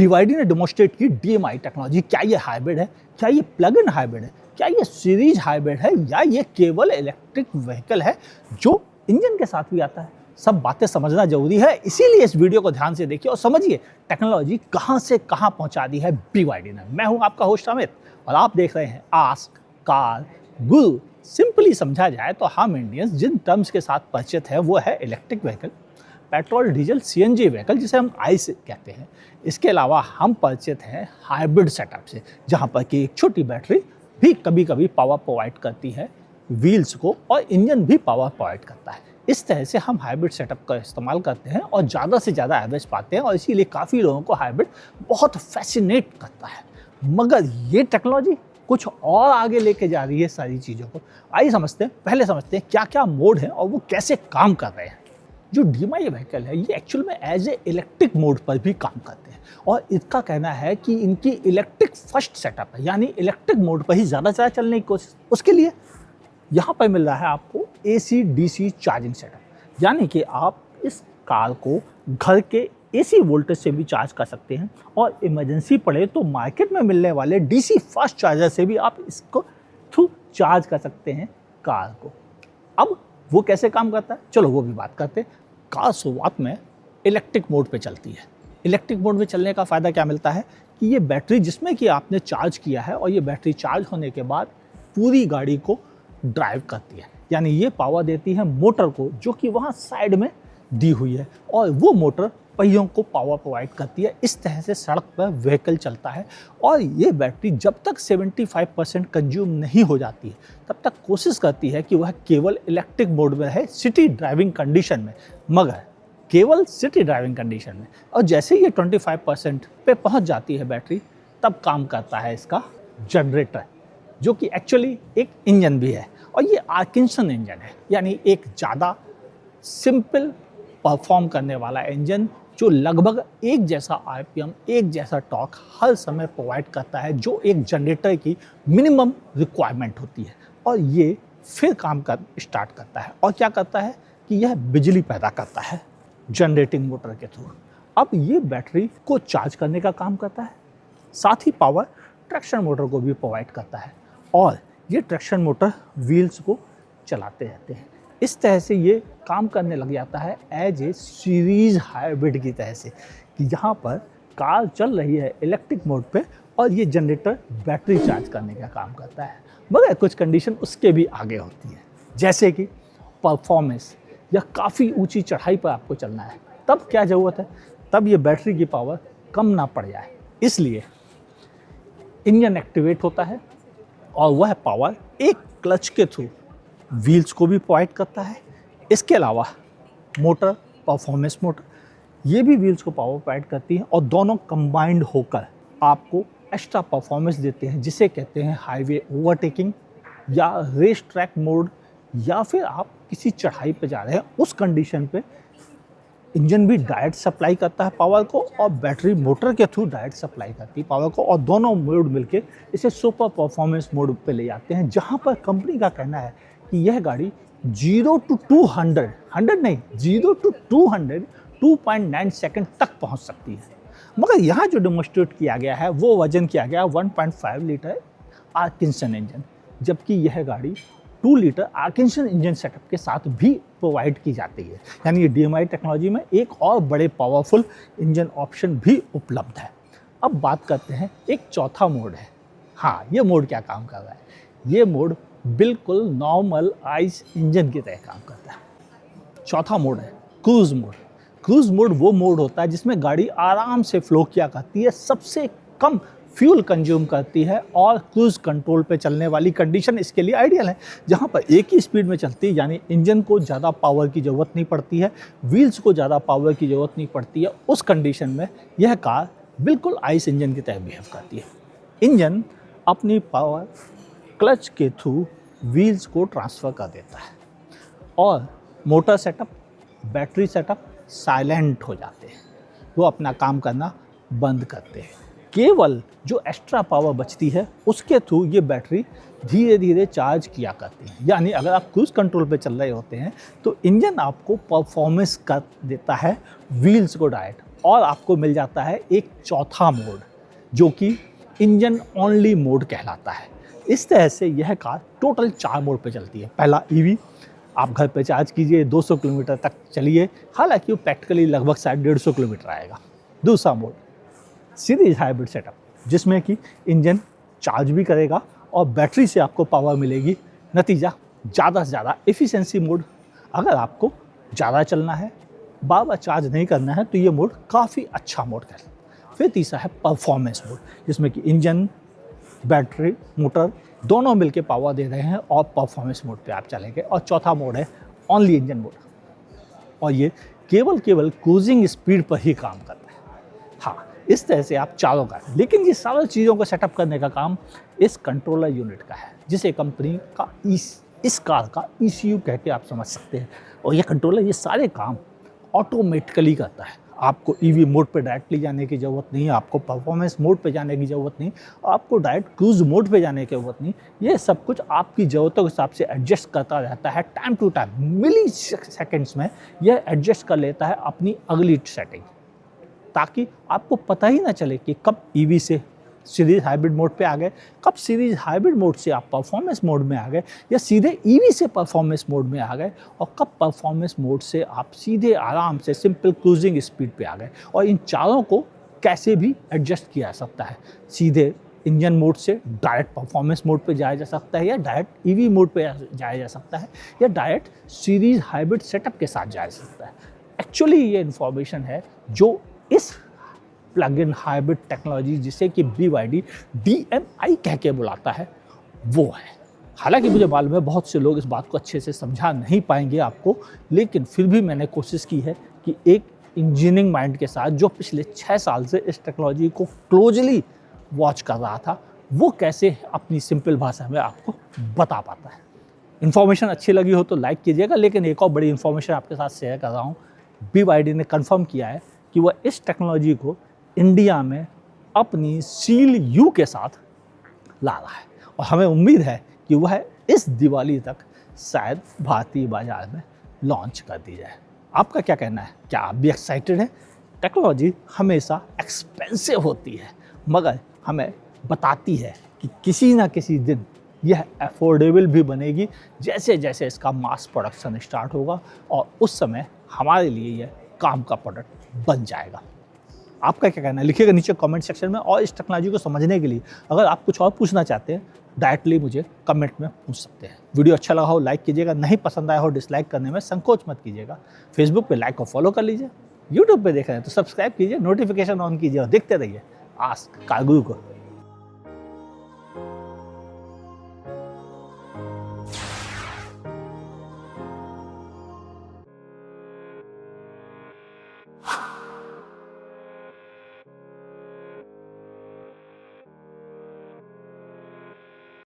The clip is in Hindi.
BYD ने डेमोस्ट्रेट की DMI टेक्नोलॉजी। क्या ये हाइब्रिड है, क्या ये प्लग इन हाइब्रिड है, क्या ये सीरीज हाइब्रिड है, या ये केवल इलेक्ट्रिक व्हीकल है जो इंजन के साथ भी आता है? सब बातें समझना जरूरी है, इसीलिए इस वीडियो को ध्यान से देखिए और समझिए टेक्नोलॉजी कहां से कहां पहुंचा दी है BYD ने। मैं हूं आपका होस्ट अमित और आप देख रहे हैं आस्क कार गुरु। सिंपली समझा जाए तो हम इंडियंस जिन टर्म्स के साथ परिचित है वो है electric vehicle, petrol diesel CNG vehicle जिसे हम ICE कहते हैं। इसके अलावा हम परिचित हैं हाइब्रिड सेटअप से, जहां पर कि एक छोटी बैटरी भी कभी कभी पावर प्रोवाइड करती है व्हील्स को और इंजन भी पावर प्रोवाइड करता है। इस तरह से हम हाइब्रिड सेटअप का इस्तेमाल करते हैं और ज़्यादा से ज़्यादा एवरेज पाते हैं और इसीलिए काफ़ी लोगों को हाइब्रिड बहुत फैसिनेट करता है। मगर ये टेक्नोलॉजी कुछ और आगे लेके जा रही है सारी चीज़ों को। आइए पहले समझते हैं क्या क्या मोड हैं और वो कैसे काम कर रहे हैं। जो DMI व्हीकल है ये एक्चुअल में एज ए इलेक्ट्रिक मोड पर भी काम करते हैं और इसका कहना है कि इनकी इलेक्ट्रिक फर्स्ट सेटअप है, यानी इलेक्ट्रिक मोड पर ही ज़्यादा चलने की कोशिश। उसके लिए यहाँ पर मिल रहा है आपको AC DC चार्जिंग सेटअप, यानी कि आप इस कार को घर के AC वोल्टेज से भी चार्ज कर सकते हैं और इमरजेंसी पड़े तो मार्केट में मिलने वाले DC फास्ट चार्जर से भी आप इसको थ्रू चार्ज कर सकते हैं कार को। अब वो कैसे काम करता है, चलो वो भी बात करते हैं। कार शुरुआत में इलेक्ट्रिक मोड पे चलती है। इलेक्ट्रिक मोड में चलने का फ़ायदा क्या मिलता है कि ये बैटरी जिसमें कि आपने चार्ज किया है और ये बैटरी चार्ज होने के बाद पूरी गाड़ी को ड्राइव करती है, यानी ये पावर देती है मोटर को जो कि वहाँ साइड में दी हुई है और वो मोटर पहियों को पावर प्रोवाइड करती है। इस तरह से सड़क पर व्हीकल चलता है और ये बैटरी जब तक 75% कंज्यूम नहीं हो जाती है तब तक कोशिश करती है कि वह केवल इलेक्ट्रिक मोड में रहे सिटी ड्राइविंग कंडीशन में, मगर केवल सिटी ड्राइविंग कंडीशन में। और जैसे ये 25% पे पहुंच जाती है बैटरी तब काम करता है इसका जनरेटर, जो कि एक्चुअली एक इंजन भी है और ये आर्किंसन इंजन है, यानी एक ज़्यादा सिंपल परफॉर्म करने वाला इंजन जो लगभग एक जैसा RPM, एक जैसा टॉर्क हर समय प्रोवाइड करता है जो एक जनरेटर की मिनिमम रिक्वायरमेंट होती है। और ये फिर काम कर स्टार्ट करता है और क्या करता है कि यह बिजली पैदा करता है जनरेटिंग मोटर के थ्रू। अब ये बैटरी को चार्ज करने का काम करता है, साथ ही पावर ट्रैक्शन मोटर को भी प्रोवाइड करता है और ये ट्रैक्शन मोटर व्हील्स को चलाते रहते हैं। इस तरह से ये काम करने लग जाता है एज ए सीरीज हाइब्रिड की तरह से, कि जहाँ पर कार चल रही है इलेक्ट्रिक मोड पे और ये जनरेटर बैटरी चार्ज करने का काम करता है। मगर कुछ कंडीशन उसके भी आगे होती है, जैसे कि परफॉर्मेंस या काफ़ी ऊंची चढ़ाई पर आपको चलना है, तब क्या ज़रूरत है, तब ये बैटरी की पावर कम ना पड़ जाए, इसलिए इंजन एक्टिवेट होता है और वह पावर एक क्लच के थ्रू व्हील्स को भी प्रोवाइड करता है। इसके अलावा मोटर, परफॉर्मेंस मोटर, ये भी व्हील्स को पावर प्रोवाइड करती है और दोनों कंबाइंड होकर आपको एक्स्ट्रा परफॉर्मेंस देते हैं, जिसे कहते हैं हाईवे ओवरटेकिंग या रेस ट्रैक मोड, या फिर आप किसी चढ़ाई पे जा रहे हैं उस कंडीशन पे इंजन भी डायरेक्ट सप्लाई करता है पावर को और बैटरी मोटर के थ्रू डायरेक्ट सप्लाई करती है पावर को, और दोनों मोड मिलके इसे सुपर परफॉर्मेंस मोड पे ले जाते हैं, जहाँ पर कंपनी का कहना है कि यह गाड़ी 0 to 200 नहीं 0 to 200 2.9 सेकंड तक पहुंच सकती है। मगर यहाँ जो डेमोस्ट्रेट किया गया है वो वजन किया गया 1.5 लीटर आर्किंसन इंजन, जबकि यह गाड़ी 2 लीटर आर्किंसन इंजन सेटअप के साथ भी प्रोवाइड की जाती है, यानी ये DMI टेक्नोलॉजी में एक और बड़े पावरफुल इंजन ऑप्शन भी उपलब्ध है। अब बात करते हैं एक चौथा मोड है। हाँ, ये मोड क्या काम कर रहा है, ये मोड बिल्कुल नॉर्मल ICE इंजन की तरह काम करता है। चौथा मोड है क्रूज मोड। क्रूज मोड वो मोड होता है जिसमें गाड़ी आराम से फ्लो किया करती है, सबसे कम फ्यूल कंज्यूम करती है और क्रूज कंट्रोल पे चलने वाली कंडीशन इसके लिए आइडियल है, जहाँ पर एक ही स्पीड में चलती है, यानी इंजन को ज़्यादा पावर की ज़रूरत नहीं पड़ती है, व्हील्स को ज़्यादा पावर की ज़रूरत नहीं पड़ती है। उस कंडीशन में यह कार बिल्कुल ICE इंजन की तरह बिहेव करती है। इंजन अपनी पावर क्लच के थ्रू व्हील्स को ट्रांसफ़र कर देता है और motor setup, battery setup silent हो जाते हैं, वो अपना काम करना बंद करते हैं। केवल जो एक्स्ट्रा पावर बचती है उसके थ्रू ये बैटरी धीरे धीरे चार्ज किया करती है। यानी अगर आप क्रूज कंट्रोल पे चल रहे होते हैं तो इंजन आपको परफॉर्मेंस कर देता है व्हील्स को डायरेक्ट, और आपको मिल जाता है एक चौथा मोड जो कि इंजन ओनली मोड कहलाता है। इस तरह से यह कार टोटल 4 मोड पे चलती है। पहला ईवी, आप घर पे चार्ज कीजिए 200 किलोमीटर तक चलिए, हालांकि वो प्रैक्टिकली लगभग शायद 150 किलोमीटर आएगा। दूसरा मोड सीरीज हाइब्रिड सेटअप, जिसमें कि इंजन चार्ज भी करेगा और बैटरी से आपको पावर मिलेगी। नतीजा ज़्यादा से ज़्यादा एफिशिएंसी मोड, अगर आपको ज़्यादा चलना है, बार बार चार्ज नहीं करना है, तो ये मोड काफ़ी अच्छा मोड है। फिर तीसरा है परफॉर्मेंस मोड, जिसमें कि इंजन, बैटरी, मोटर दोनों मिलके पावर दे रहे हैं और परफॉर्मेंस मोड पे आप चलेंगे। और चौथा मोड है ओनली इंजन मोड, और ये केवल क्रूजिंग स्पीड पर ही काम करता है। हाँ, इस तरह से आप चारों का, लेकिन ये सारी चीज़ों को सेटअप करने का काम इस कंट्रोलर यूनिट का है, जिसे कंपनी का इस कार का ECU कह के आप समझ सकते हैं। और ये कंट्रोलर ये सारे काम ऑटोमेटिकली करता है। आपको EV मोड पे डायरेक्टली जाने की ज़रूरत नहीं, आपको परफॉर्मेंस मोड पे जाने की ज़रूरत नहीं, आपको डायरेक्ट क्रूज मोड पे जाने की ज़रूरत नहीं। ये सब कुछ आपकी ज़रूरतों के हिसाब से एडजस्ट करता रहता है। Time to time milliseconds में यह एडजस्ट कर लेता है अपनी अगली सेटिंग, ताकि आपको पता ही ना चले कि कब EV से सीरीज हाइब्रिड मोड पे आ गए, कब सीरीज हाइब्रिड मोड से आप परफॉर्मेंस मोड में आ गए, या सीधे EV से परफॉर्मेंस मोड में आ गए, और कब परफॉर्मेंस मोड से आप सीधे आराम से सिंपल क्रूजिंग स्पीड पे आ गए। और इन चारों को कैसे भी एडजस्ट किया जा सकता है। सीधे इंजन मोड से डायरेक्ट परफॉर्मेंस मोड पे जाया जा सकता है, या डायरेक्ट EV मोड पे जाया जा सकता है, या डायरेक्ट सीरीज हाइब्रिड सेटअप के साथ जाया जा सकता है। एक्चुअली ये इन्फॉर्मेशन है जो इस प्लग इन हाइब्रिड टेक्नोलॉजी, जिसे कि BYD DMI कह के बुलाता है, वो है। हालांकि मुझे मालूम है बहुत से लोग इस बात को अच्छे से समझा नहीं पाएंगे आपको, लेकिन फिर भी मैंने कोशिश की है कि एक इंजीनियरिंग माइंड के साथ, जो पिछले 6 साल से इस टेक्नोलॉजी को क्लोजली वॉच कर रहा था, वो कैसे अपनी सिंपल भाषा में आपको बता पाता है। इन्फॉर्मेशन अच्छी लगी हो तो लाइक कीजिएगा, लेकिन एक और बड़ी इन्फॉर्मेशन आपके साथ शेयर कर रहा हूँ। BYD ने कन्फर्म किया है कि वह इस टेक्नोलॉजी को इंडिया में अपनी सील यू के साथ ला रहा है, और हमें उम्मीद है कि वह इस दिवाली तक शायद भारतीय बाजार में लॉन्च कर दी जाए। आपका क्या कहना है? क्या आप भी एक्साइटेड हैं? टेक्नोलॉजी हमेशा एक्सपेंसिव होती है, मगर हमें बताती है कि किसी ना किसी दिन यह अफोर्डेबल भी बनेगी, जैसे जैसे इसका मास प्रोडक्शन स्टार्ट होगा, और उस समय हमारे लिए यह काम का प्रोडक्ट बन जाएगा। आपका क्या कहना है? लिखिएगा नीचे कमेंट सेक्शन में। और इस टेक्नोलॉजी को समझने के लिए अगर आप कुछ और पूछना चाहते हैं, डायरेक्टली मुझे कमेंट में पूछ सकते हैं। वीडियो अच्छा लगा हो लाइक कीजिएगा, नहीं पसंद आया हो डिसलाइक करने में संकोच मत कीजिएगा। फेसबुक पे लाइक और फॉलो कर लीजिए, यूट्यूब पे देख रहे हैं तो सब्सक्राइब कीजिए, नोटिफिकेशन ऑन कीजिए और देखते रहिए आस्क कारगुरु को।